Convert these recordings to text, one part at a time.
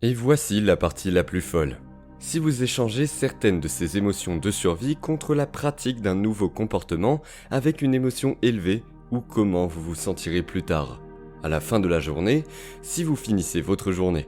Et voici la partie la plus folle. Si vous échangez certaines de ces émotions de survie contre la pratique d'un nouveau comportement avec une émotion élevée ou comment vous vous sentirez plus tard, à la fin de la journée, si vous finissez votre journée.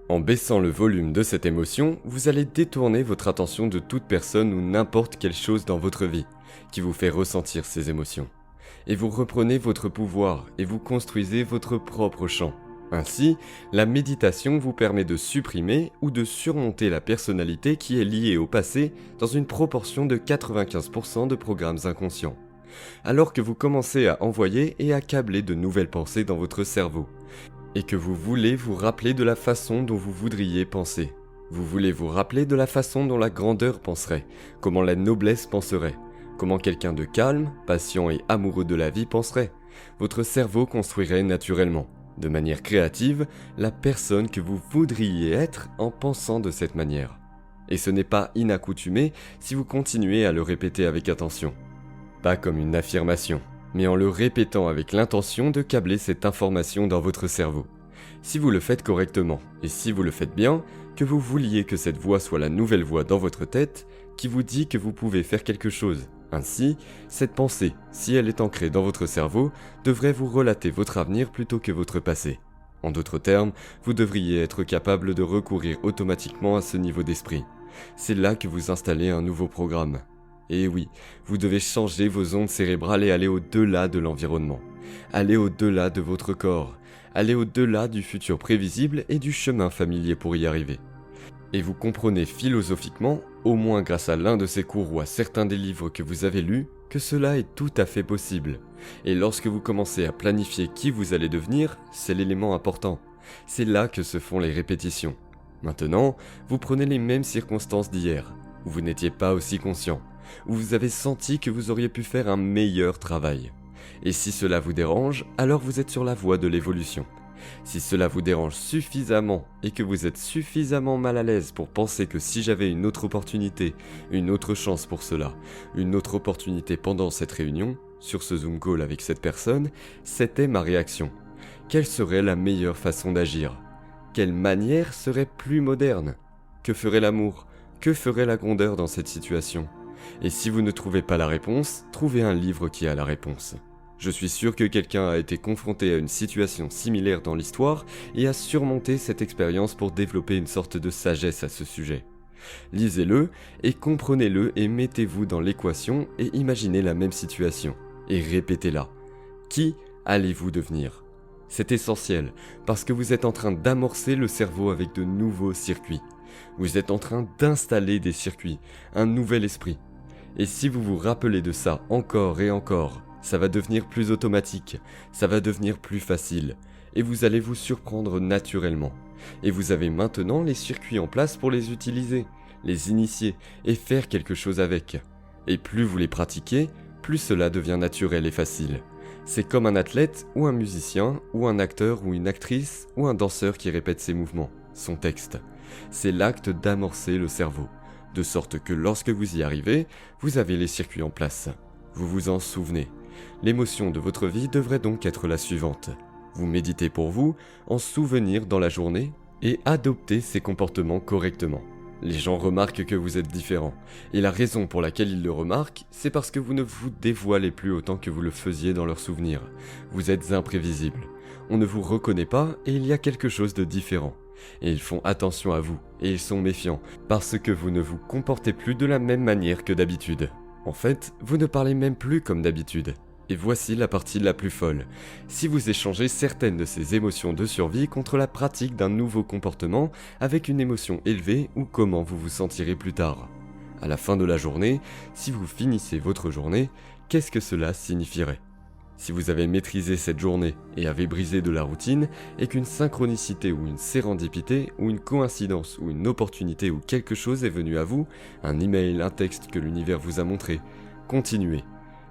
En baissant le volume de cette émotion, vous allez détourner votre attention de toute personne ou n'importe quelle chose dans votre vie qui vous fait ressentir ces émotions. Et vous reprenez votre pouvoir et vous construisez votre propre champ. Ainsi, la méditation vous permet de supprimer ou de surmonter la personnalité qui est liée au passé dans une proportion de 95% de programmes inconscients. Alors que vous commencez à envoyer et à câbler de nouvelles pensées dans votre cerveau, et que vous voulez vous rappeler de la façon dont vous voudriez penser. Vous voulez vous rappeler de la façon dont la grandeur penserait, comment la noblesse penserait, comment quelqu'un de calme, patient et amoureux de la vie penserait. Votre cerveau construirait naturellement, de manière créative, la personne que vous voudriez être en pensant de cette manière. Et ce n'est pas inaccoutumé si vous continuez à le répéter avec attention. Pas comme une affirmation, mais en le répétant avec l'intention de câbler cette information dans votre cerveau. Si vous le faites correctement, et si vous le faites bien, que vous vouliez que cette voix soit la nouvelle voix dans votre tête, qui vous dit que vous pouvez faire quelque chose. Ainsi, cette pensée, si elle est ancrée dans votre cerveau, devrait vous relater votre avenir plutôt que votre passé. En d'autres termes, vous devriez être capable de recourir automatiquement à ce niveau d'esprit. C'est là que vous installez un nouveau programme. Et oui, vous devez changer vos ondes cérébrales et aller au-delà de l'environnement. Aller au-delà de votre corps. Aller au-delà du futur prévisible et du chemin familier pour y arriver. Et vous comprenez philosophiquement, au moins grâce à l'un de ces cours ou à certains des livres que vous avez lus, que cela est tout à fait possible. Et lorsque vous commencez à planifier qui vous allez devenir, c'est l'élément important. C'est là que se font les répétitions. Maintenant, vous prenez les mêmes circonstances d'hier, où vous n'étiez pas aussi conscient, où vous avez senti que vous auriez pu faire un meilleur travail. Et si cela vous dérange, alors vous êtes sur la voie de l'évolution. Si cela vous dérange suffisamment et que vous êtes suffisamment mal à l'aise pour penser que si j'avais une autre opportunité, une autre chance pour cela, une autre opportunité pendant cette réunion, sur ce Zoom call avec cette personne, c'était ma réaction. Quelle serait la meilleure façon d'agir? Quelle manière serait plus moderne? Que ferait l'amour? Que ferait la grandeur dans cette situation? Et si vous ne trouvez pas la réponse, trouvez un livre qui a la réponse. Je suis sûr que quelqu'un a été confronté à une situation similaire dans l'histoire et a surmonté cette expérience pour développer une sorte de sagesse à ce sujet. Lisez-le et comprenez-le et mettez-vous dans l'équation et imaginez la même situation. Et répétez-la. Qui allez-vous devenir? C'est essentiel parce que vous êtes en train d'amorcer le cerveau avec de nouveaux circuits. Vous êtes en train d'installer des circuits, un nouvel esprit. Et si vous vous rappelez de ça encore et encore, ça va devenir plus automatique, ça va devenir plus facile, et vous allez vous surprendre naturellement. Et vous avez maintenant les circuits en place pour les utiliser, les initier et faire quelque chose avec. Et plus vous les pratiquez, plus cela devient naturel et facile. C'est comme un athlète ou un musicien ou un acteur ou une actrice ou un danseur qui répète ses mouvements, son texte. C'est l'acte d'amorcer le cerveau, de sorte que lorsque vous y arrivez, vous avez les circuits en place. Vous vous en souvenez. L'émotion de votre vie devrait donc être la suivante. Vous méditez pour vous, en souvenir dans la journée, et adoptez ces comportements correctement. Les gens remarquent que vous êtes différent, et la raison pour laquelle ils le remarquent, c'est parce que vous ne vous dévoilez plus autant que vous le faisiez dans leurs souvenirs. Vous êtes imprévisible. On ne vous reconnaît pas et il y a quelque chose de différent. Et ils font attention à vous, et ils sont méfiants, parce que vous ne vous comportez plus de la même manière que d'habitude. En fait, vous ne parlez même plus comme d'habitude. Et voici la partie la plus folle. Si vous échangez certaines de ces émotions de survie contre la pratique d'un nouveau comportement avec une émotion élevée ou comment vous vous sentirez plus tard. À la fin de la journée, si vous finissez votre journée, qu'est-ce que cela signifierait? Si vous avez maîtrisé cette journée et avez brisé de la routine, et qu'une synchronicité ou une sérendipité ou une coïncidence ou une opportunité ou quelque chose est venu à vous, un email, un texte que l'univers vous a montré, continuez.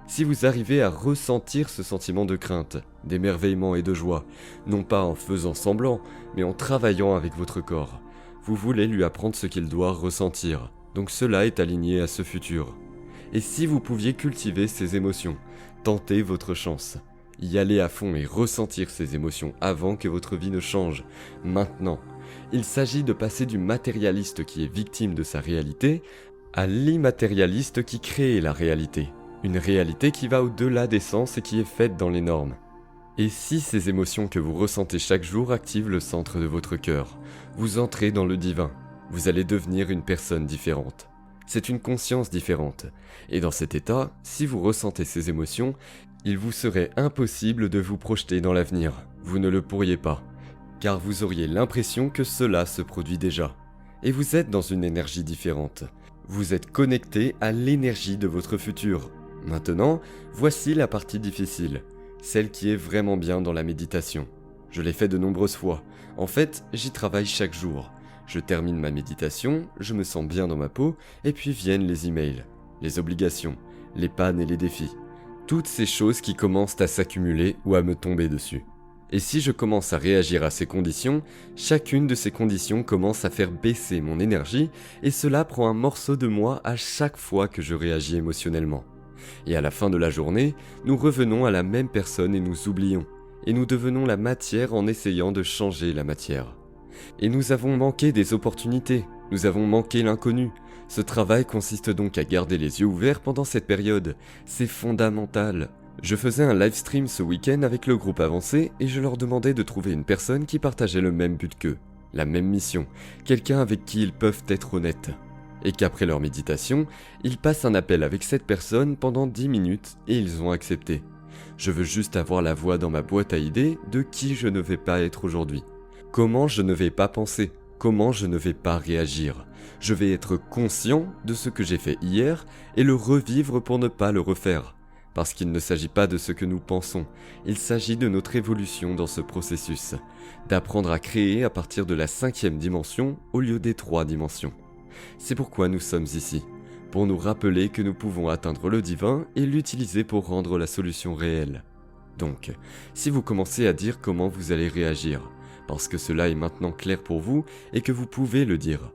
Si vous arrivez à ressentir ce sentiment de crainte, d'émerveillement et de joie, non pas en faisant semblant, mais en travaillant avec votre corps, vous voulez lui apprendre ce qu'il doit ressentir, donc cela est aligné à ce futur. Et si vous pouviez cultiver ces émotions, tentez votre chance. Y aller à fond et ressentir ces émotions avant que votre vie ne change, maintenant. Il s'agit de passer du matérialiste qui est victime de sa réalité à l'immatérialiste qui crée la réalité. Une réalité qui va au-delà des sens et qui est faite dans les normes. Et si ces émotions que vous ressentez chaque jour activent le centre de votre cœur, vous entrez dans le divin, vous allez devenir une personne différente. C'est une conscience différente. Et dans cet état, si vous ressentez ces émotions, il vous serait impossible de vous projeter dans l'avenir. Vous ne le pourriez pas, car vous auriez l'impression que cela se produit déjà. Et vous êtes dans une énergie différente. Vous êtes connecté à l'énergie de votre futur. Maintenant, voici la partie difficile. Celle qui est vraiment bien dans la méditation. Je l'ai fait de nombreuses fois. En fait, j'y travaille chaque jour. Je termine ma méditation, je me sens bien dans ma peau, et puis viennent les emails, les obligations, les pannes et les défis. Toutes ces choses qui commencent à s'accumuler ou à me tomber dessus. Et si je commence à réagir à ces conditions, chacune de ces conditions commence à faire baisser mon énergie, et cela prend un morceau de moi à chaque fois que je réagis émotionnellement. Et à la fin de la journée, nous revenons à la même personne et nous oublions. Et nous devenons la matière en essayant de changer la matière. Et nous avons manqué des opportunités, nous avons manqué l'inconnu. Ce travail consiste donc à garder les yeux ouverts pendant cette période. C'est fondamental. Je faisais un live stream ce week-end avec le groupe avancé et je leur demandais de trouver une personne qui partageait le même but qu'eux, la même mission, quelqu'un avec qui ils peuvent être honnêtes. Et qu'après leur méditation, ils passent un appel avec cette personne pendant 10 minutes et ils ont accepté. Je veux juste avoir la voix dans ma boîte à idées de qui je ne vais pas être aujourd'hui. Comment je ne vais pas penser, comment je ne vais pas réagir. Je vais être conscient de ce que j'ai fait hier et le revivre pour ne pas le refaire. Parce qu'il ne s'agit pas de ce que nous pensons, il s'agit de notre évolution dans ce processus, d'apprendre à créer à partir de la 5e dimension au lieu des 3 dimensions. C'est pourquoi nous sommes ici, pour nous rappeler que nous pouvons atteindre le divin et l'utiliser pour rendre la solution réelle. Donc, si vous commencez à dire comment vous allez réagir, parce que cela est maintenant clair pour vous et que vous pouvez le dire.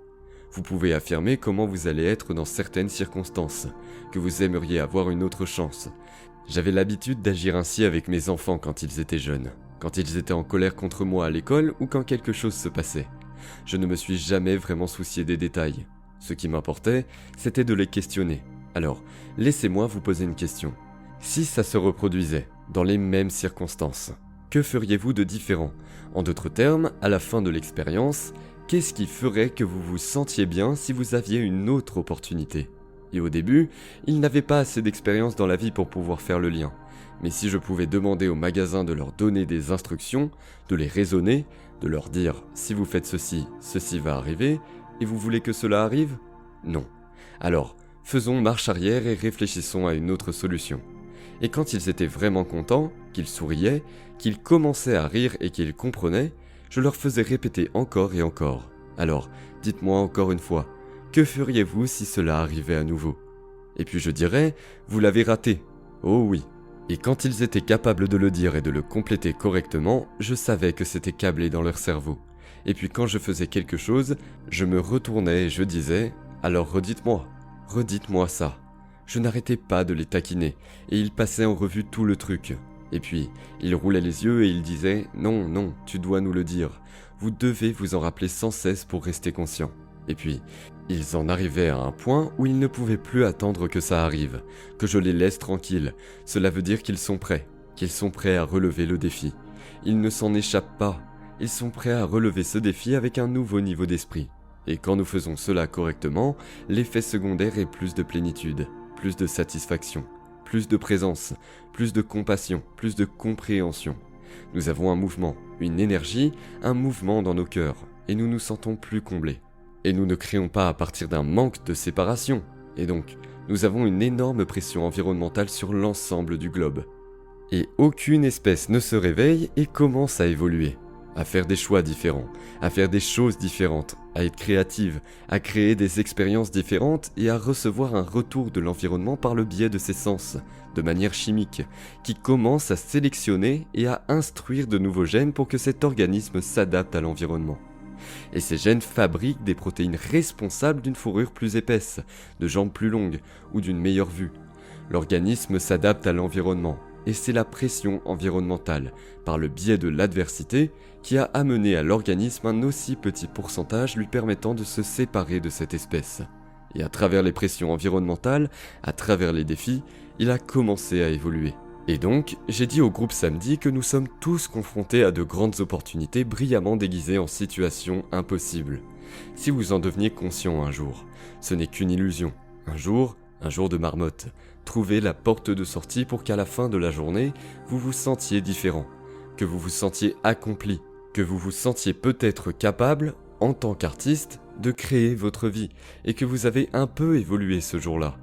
Vous pouvez affirmer comment vous allez être dans certaines circonstances, que vous aimeriez avoir une autre chance. J'avais l'habitude d'agir ainsi avec mes enfants quand ils étaient jeunes, quand ils étaient en colère contre moi à l'école ou quand quelque chose se passait. Je ne me suis jamais vraiment soucié des détails. Ce qui m'importait, c'était de les questionner. Alors, laissez-moi vous poser une question. Si ça se reproduisait, dans les mêmes circonstances, que feriez-vous de différent? En d'autres termes, à la fin de l'expérience, qu'est-ce qui ferait que vous vous sentiez bien si vous aviez une autre opportunité? Et au début, ils n'avaient pas assez d'expérience dans la vie pour pouvoir faire le lien. Mais si je pouvais demander au magasin de leur donner des instructions, de les raisonner, de leur dire « si vous faites ceci, ceci va arriver », et vous voulez que cela arrive? Non. Alors, faisons marche arrière et réfléchissons à une autre solution. Et quand ils étaient vraiment contents, qu'ils souriaient, qu'ils commençaient à rire et qu'ils comprenaient, je leur faisais répéter encore et encore. Alors, dites-moi encore une fois, que feriez-vous si cela arrivait à nouveau? Et puis je dirais, vous l'avez raté. Oh oui. Et quand ils étaient capables de le dire et de le compléter correctement, je savais que c'était câblé dans leur cerveau. Et puis quand je faisais quelque chose, je me retournais et je disais « alors redites-moi ça ». Je n'arrêtais pas de les taquiner, et ils passaient en revue tout le truc. Et puis, ils roulaient les yeux et ils disaient « non, non, tu dois nous le dire. Vous devez vous en rappeler sans cesse pour rester conscient ». Et puis, ils en arrivaient à un point où ils ne pouvaient plus attendre que ça arrive, que je les laisse tranquilles. Cela veut dire qu'ils sont prêts à relever le défi. Ils ne s'en échappent pas. Ils sont prêts à relever ce défi avec un nouveau niveau d'esprit. Et quand nous faisons cela correctement, l'effet secondaire est plus de plénitude, plus de satisfaction, plus de présence, plus de compassion, plus de compréhension. Nous avons un mouvement, une énergie, un mouvement dans nos cœurs, et nous nous sentons plus comblés. Et nous ne créons pas à partir d'un manque de séparation. Et donc, nous avons une énorme pression environnementale sur l'ensemble du globe. Et aucune espèce ne se réveille et commence à évoluer. À faire des choix différents, à faire des choses différentes, à être créative, à créer des expériences différentes et à recevoir un retour de l'environnement par le biais de ses sens, de manière chimique, qui commence à sélectionner et à instruire de nouveaux gènes pour que cet organisme s'adapte à l'environnement. Et ces gènes fabriquent des protéines responsables d'une fourrure plus épaisse, de jambes plus longues ou d'une meilleure vue. L'organisme s'adapte à l'environnement. et c'est la pression environnementale, par le biais de l'adversité, qui a amené à l'organisme un aussi petit pourcentage lui permettant de se séparer de cette espèce. Et à travers les pressions environnementales, à travers les défis, il a commencé à évoluer. Et donc, j'ai dit au groupe samedi que nous sommes tous confrontés à de grandes opportunités brillamment déguisées en situations impossibles. Si vous en deveniez conscient un jour, ce n'est qu'une illusion. Un jour de marmotte. Trouvez la porte de sortie pour qu'à la fin de la journée, vous vous sentiez différent, que vous vous sentiez accompli, que vous vous sentiez peut-être capable, en tant qu'artiste, de créer votre vie, et que vous avez un peu évolué ce jour-là.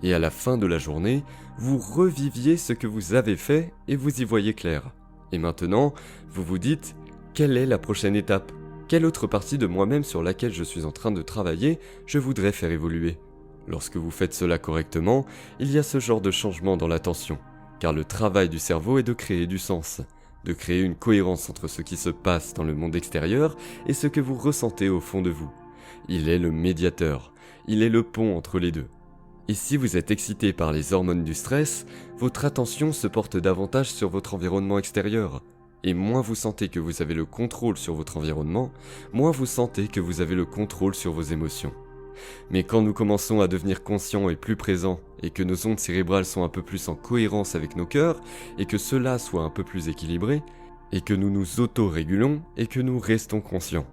Et à la fin de la journée, vous reviviez ce que vous avez fait et vous y voyez clair. Et maintenant, vous vous dites, quelle est la prochaine étape ? Quelle autre partie de moi-même sur laquelle je suis en train de travailler, je voudrais faire évoluer ? Lorsque vous faites cela correctement, il y a ce genre de changement dans l'attention, car le travail du cerveau est de créer du sens, de créer une cohérence entre ce qui se passe dans le monde extérieur et ce que vous ressentez au fond de vous. Il est le médiateur, il est le pont entre les deux. Et si vous êtes excité par les hormones du stress, votre attention se porte davantage sur votre environnement extérieur. Et moins vous sentez que vous avez le contrôle sur votre environnement, moins vous sentez que vous avez le contrôle sur vos émotions. Mais quand nous commençons à devenir conscients et plus présents, et que nos ondes cérébrales sont un peu plus en cohérence avec nos cœurs, et que cela soit un peu plus équilibré, et que nous nous auto-régulons, et que nous restons conscients,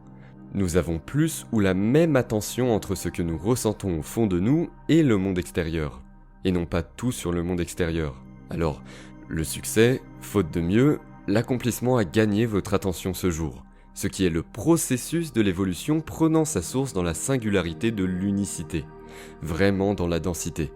nous avons plus ou la même attention entre ce que nous ressentons au fond de nous et le monde extérieur, et non pas tout sur le monde extérieur. Alors, le succès, faute de mieux, l'accomplissement a gagné votre attention ce jour, ce qui est le processus de l'évolution prenant sa source dans la singularité de l'unicité, vraiment dans la densité.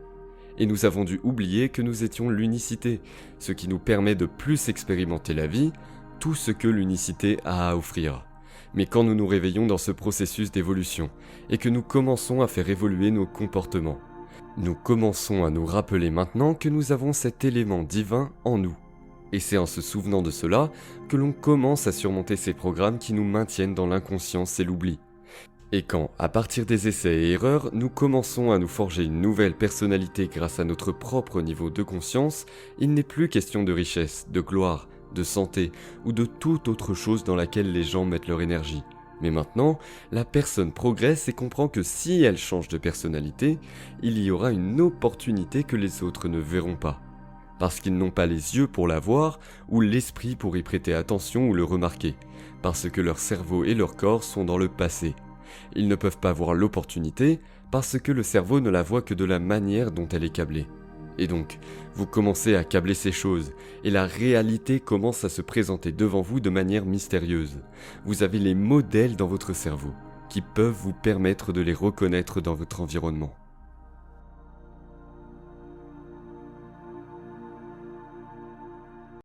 Et nous avons dû oublier que nous étions l'unicité, ce qui nous permet de plus expérimenter la vie, tout ce que l'unicité a à offrir. Mais quand nous nous réveillons dans ce processus d'évolution, et que nous commençons à faire évoluer nos comportements, nous commençons à nous rappeler maintenant que nous avons cet élément divin en nous. Et c'est en se souvenant de cela que l'on commence à surmonter ces programmes qui nous maintiennent dans l'inconscience et l'oubli. Et quand, à partir des essais et erreurs, nous commençons à nous forger une nouvelle personnalité grâce à notre propre niveau de conscience, il n'est plus question de richesse, de gloire, de santé ou de toute autre chose dans laquelle les gens mettent leur énergie. Mais maintenant, la personne progresse et comprend que si elle change de personnalité, il y aura une opportunité que les autres ne verront pas. Parce qu'ils n'ont pas les yeux pour la voir ou l'esprit pour y prêter attention ou le remarquer. Parce que leur cerveau et leur corps sont dans le passé. Ils ne peuvent pas voir l'opportunité parce que le cerveau ne la voit que de la manière dont elle est câblée. Et donc, vous commencez à câbler ces choses, et la réalité commence à se présenter devant vous de manière mystérieuse. Vous avez les modèles dans votre cerveau, qui peuvent vous permettre de les reconnaître dans votre environnement.